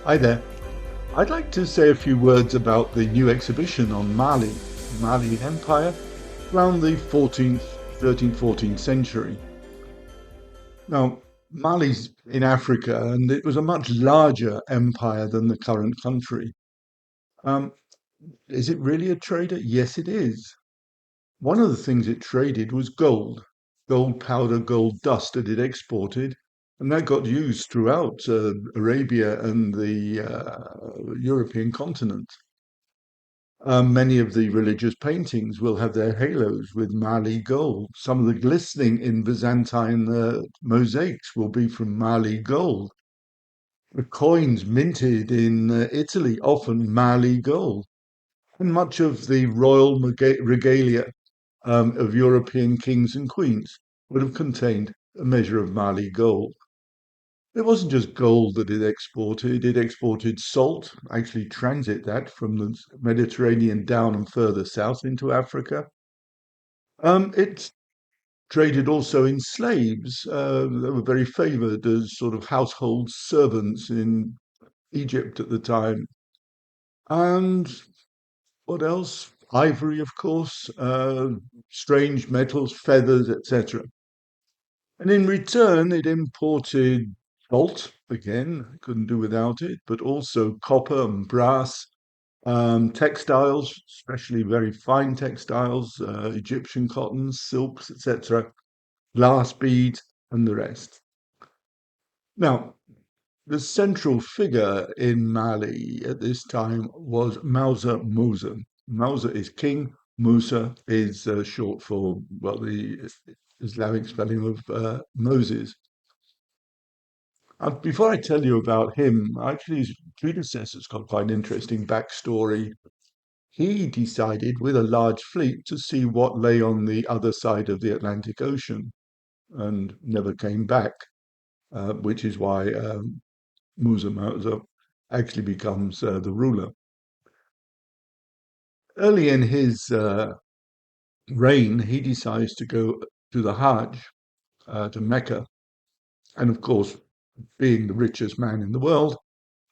Hi there. I'd like to say a few words about the new exhibition on Mali, Mali Empire, around the 14th, 13th, 14th century. Now, Mali's in Africa, and it was a much larger empire than the current country. Um, is it really a trader? Yes, it is. One of the things it traded was gold, gold powder, gold dust that it exported, and that got used throughout Arabia and the European continent. Many of the religious paintings will have their halos with Mali gold. Some of the glistening in Byzantine mosaics will be from Mali gold. The coins minted in Italy, often Mali gold. And much of the royal regalia of European kings and queens would have contained a measure of Mali gold. It wasn't just gold that it exported salt, actually transit that from the Mediterranean down and further south into Africa. It traded also in slaves that were very favored as sort of household servants in Egypt at the time. And what else? Ivory, of course, strange metals, feathers, etc. And in return, it imported salt, again, couldn't do without it, but also copper and brass, textiles, especially very fine textiles, Egyptian cottons, silks, etc., glass beads, and the rest. Now, the central figure in Mali at this time was Mansa Musa. Mansa is king. Musa is short for, well, the Islamic spelling of Moses. Before I tell you about him, actually, his predecessor's got quite an interesting backstory. He decided, with a large fleet, to see what lay on the other side of the Atlantic Ocean and never came back, which is why Musa Mausa actually becomes the ruler. Early in his reign, he decides to go to the Hajj, to Mecca, and of course, being the richest man in the world,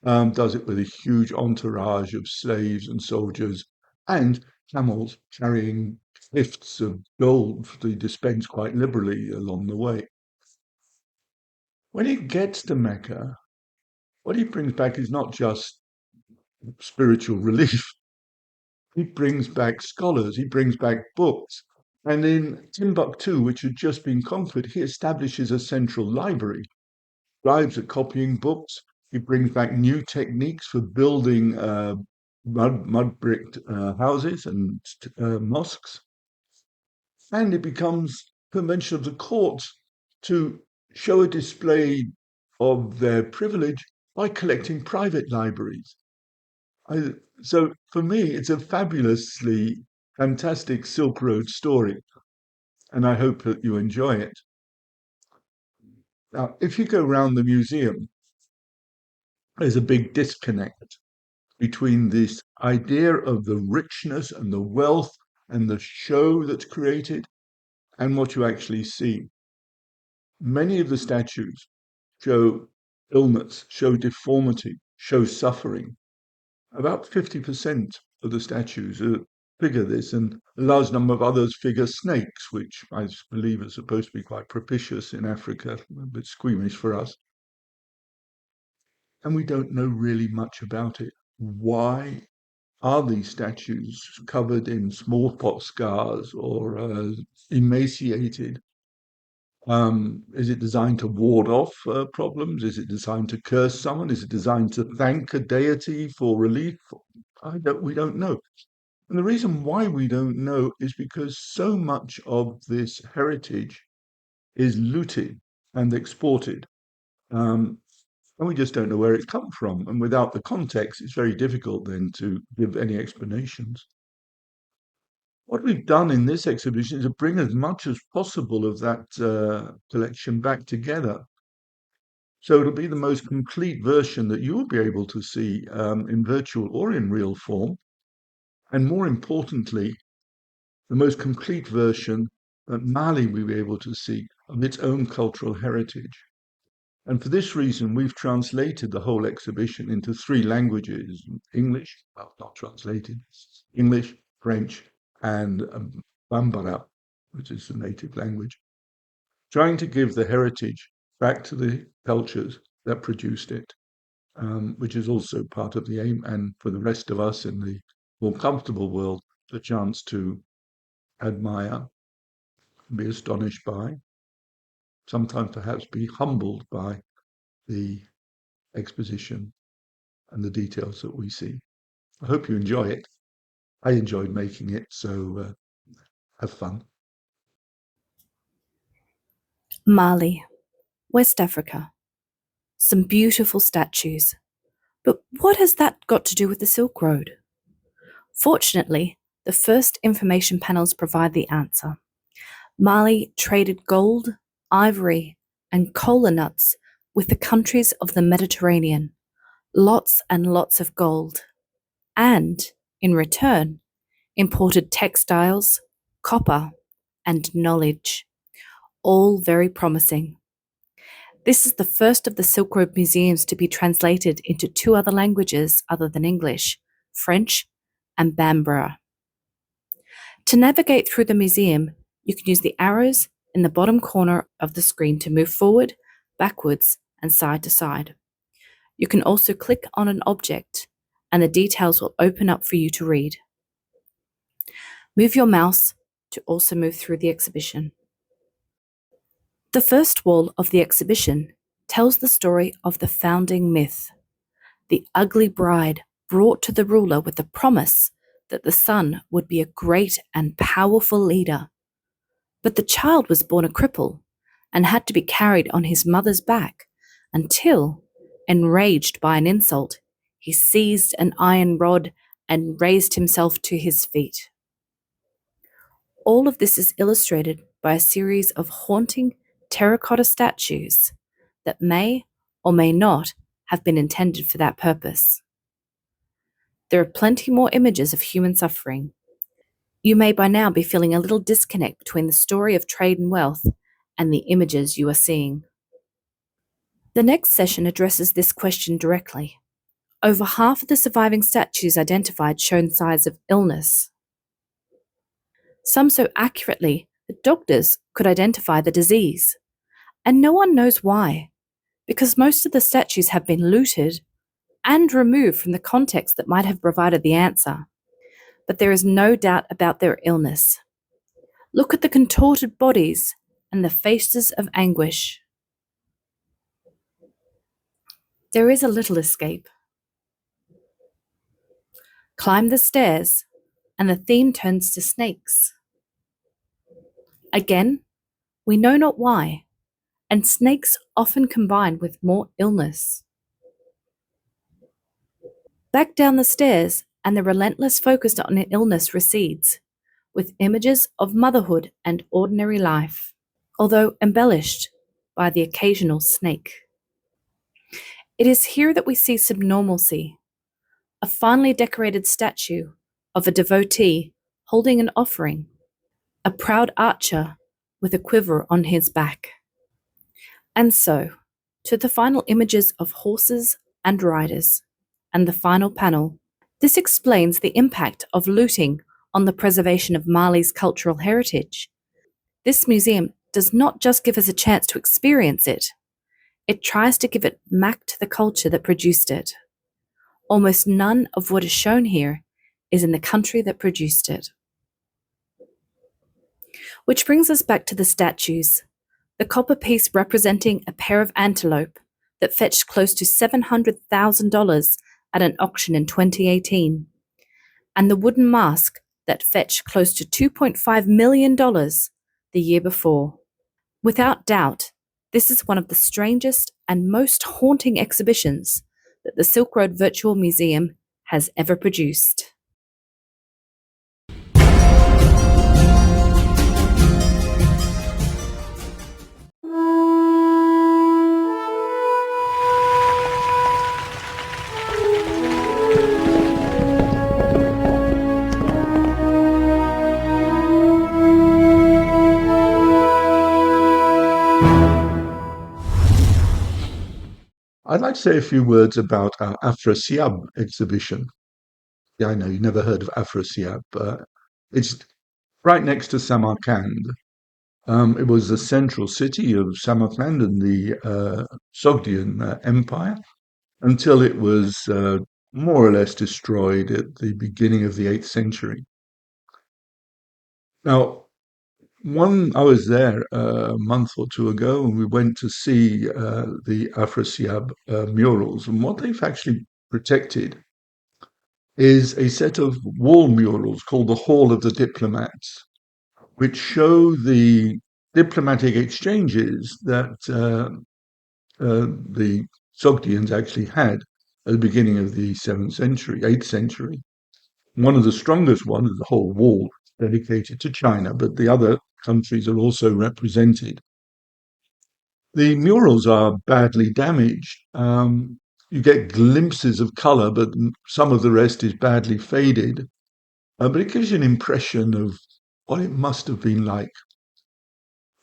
does it with a huge entourage of slaves and soldiers and camels carrying gifts of gold to be dispensed quite liberally along the way. When he gets to Mecca, what he brings back is not just spiritual relief, he brings back scholars, he brings back books. And in Timbuktu, which had just been conquered, he establishes a central library, drives at copying books. He brings back new techniques for building mud bricked houses and mosques. And it becomes convention of the courts to show a display of their privilege by collecting private libraries. I, so for me, it's a fabulously fantastic Silk Road story, and I hope that you enjoy it. Now, if you go around the museum, there's a big disconnect between this idea of the richness and the wealth and the show that's created and what you actually see. Many of the statues show illness, show deformity, show suffering. About 50% of the statues figure this, and a large number of others figure snakes, which I believe are supposed to be quite propitious in Africa, a bit squeamish for us. And we don't know really much about it. Why are these statues covered in smallpox scars or emaciated? Is it designed to ward off problems? Is it designed to curse someone? Is it designed to thank a deity for relief? We don't know. And the reason why we don't know is because so much of this heritage is looted and exported. Um, and we just don't know where it's come from. And without the context, it's very difficult then to give any explanations. What we've done in this exhibition is to bring as much as possible of that collection back together. So it'll be the most complete version that you'll be able to see in virtual or in real form. And more importantly, the most complete version that Mali will be able to see of its own cultural heritage. And for this reason, we've translated the whole exhibition into 3 languages: English, well, not translated, English, French, and Bambara, which is the native language, trying to give the heritage back to the cultures that produced it, which is also part of the aim, and for the rest of us in the more comfortable world, the chance to admire, be astonished by, sometimes perhaps be humbled by the exposition and the details that we see. I hope you enjoy it. I enjoyed making it, so have fun. Mali, West Africa. Some beautiful statues. But what has that got to do with the Silk Road? Fortunately, the first information panels provide the answer. Mali traded gold, ivory, and cola nuts with the countries of the Mediterranean. Lots and lots of gold. And, in return, imported textiles, copper, and knowledge. All very promising. This is the first of the Silk Road museums to be translated into 2 other languages other than English, French and Bambara. To navigate through the museum, you can use the arrows in the bottom corner of the screen to move forward, backwards, and side to side. You can also click on an object, and the details will open up for you to read. Move your mouse to also move through the exhibition. The first wall of the exhibition tells the story of the founding myth, the ugly bride brought to the ruler with the promise that the son would be a great and powerful leader. But the child was born a cripple and had to be carried on his mother's back until, enraged by an insult, he seized an iron rod and raised himself to his feet. All of this is illustrated by a series of haunting terracotta statues that may or may not have been intended for that purpose. There are plenty more images of human suffering. You may by now be feeling a little disconnect between the story of trade and wealth and the images you are seeing. The next session addresses this question directly. Over half of the surviving statues identified showed signs of illness. Some so accurately that doctors could identify the disease. And no one knows why, because most of the statues have been looted and removed from the context that might have provided the answer. But there is no doubt about their illness. Look at the contorted bodies and the faces of anguish. There is a little escape. Climb the stairs, and the theme turns to snakes. Again, we know not why, and snakes often combine with more illness. Back down the stairs, and the relentless focus on illness recedes, with images of motherhood and ordinary life, although embellished by the occasional snake. It is here that we see subnormalcy, a finely decorated statue of a devotee holding an offering, a proud archer with a quiver on his back. And so, to the final images of horses and riders, and the final panel. This explains the impact of looting on the preservation of Mali's cultural heritage. This museum does not just give us a chance to experience it, it tries to give it back to the culture that produced it. Almost none of what is shown here is in the country that produced it. Which brings us back to the statues. The copper piece representing a pair of antelope that fetched close to $700,000 at an auction in 2018, and the wooden mask that fetched close to $2.5 million the year before. Without doubt, this is one of the strangest and most haunting exhibitions that the Silk Road Virtual Museum has ever produced. I'd like to say a few words about our Afrasiab exhibition. Yeah, I know you never heard of Afrasiab, but it's right next to Samarkand. It was the central city of Samarkand in the Sogdian Empire until it was more or less destroyed at the beginning of the 8th century. Now, I was there a month or two ago, and we went to see the Afrasiab murals. And what they've actually protected is a set of wall murals called the Hall of the Diplomats, which show the diplomatic exchanges that the Sogdians actually had at the beginning of the 7th century, 8th century. One of the strongest ones is the whole wall dedicated to China, but the other countries are also represented. The murals are badly damaged. You get glimpses of colour, but some of the rest is badly faded. But it gives you an impression of what it must have been like.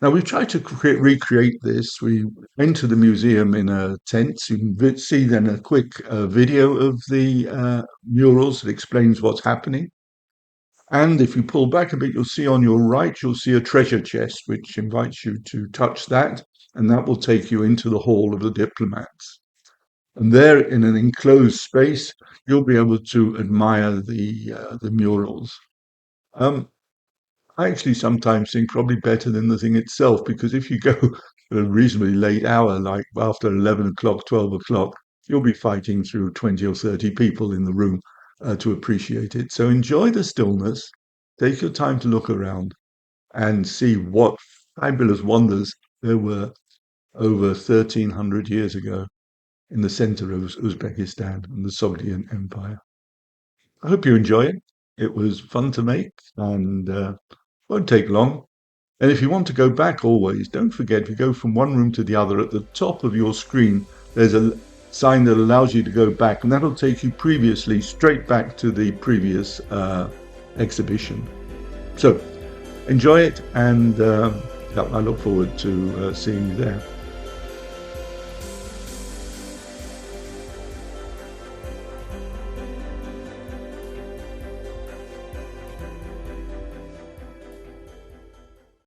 Now, we've tried to recreate this. We enter the museum in a tent. So you can see then a quick video of the murals that explains what's happening. And if you pull back a bit, you'll see on your right, you'll see a treasure chest, which invites you to touch that. And that will take you into the Hall of the Diplomats. And there, in an enclosed space, you'll be able to admire the murals. Um, I actually sometimes think probably better than the thing itself, because if you go at a reasonably late hour, like after 11 o'clock, 12 o'clock, you'll be fighting through 20 or 30 people in the room to appreciate it. So enjoy the stillness, take your time to look around and see what fabulous wonders there were over 1300 years ago in the center of Uzbekistan and the Sogdian Empire. I hope you enjoy it. It was fun to make and won't take long. And if you want to go back always, don't forget, if you go from one room to the other, at the top of your screen, there's a sign that allows you to go back, and that'll take you previously straight back to the previous exhibition. So enjoy it, and I look forward to seeing you there.